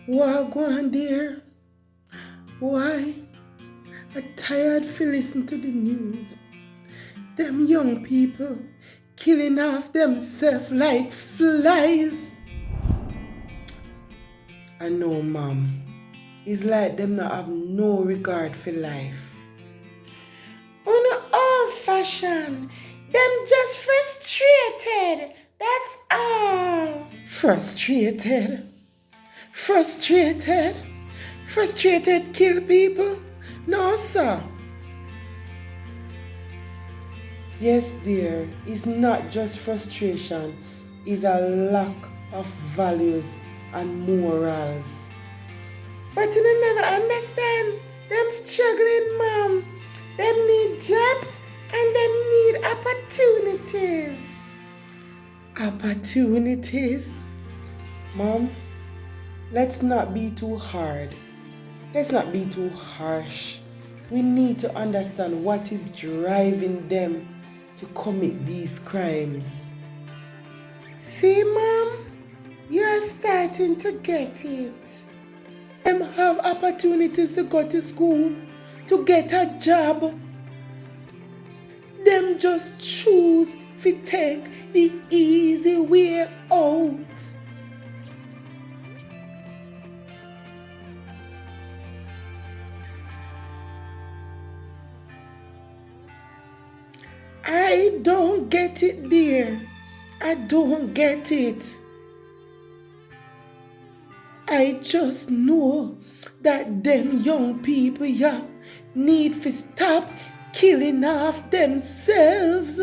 Wagwan dear. Why? I tired fi listen to the news. Them young people killing off themselves like flies. I know, mom. It's like them not have no regard for life. On an old fashion, them just frustrated. That's all. Frustrated. Frustrated. Frustrated kill people. No, sir. Yes, dear, it's not just frustration, it's a lack of values and morals. But you never understand. Them struggling, mom. Them need jobs and them need opportunities. Opportunities? Mom, let's not be too hard. Let's not be too harsh. We need to understand what is driving them to commit these crimes. See, mom, you're starting to get it. Them have opportunities to go to school, to get a job. Them just choose to take the easy way out. I don't get it, dear. I don't get it. I just know that them young people need to stop killing off themselves.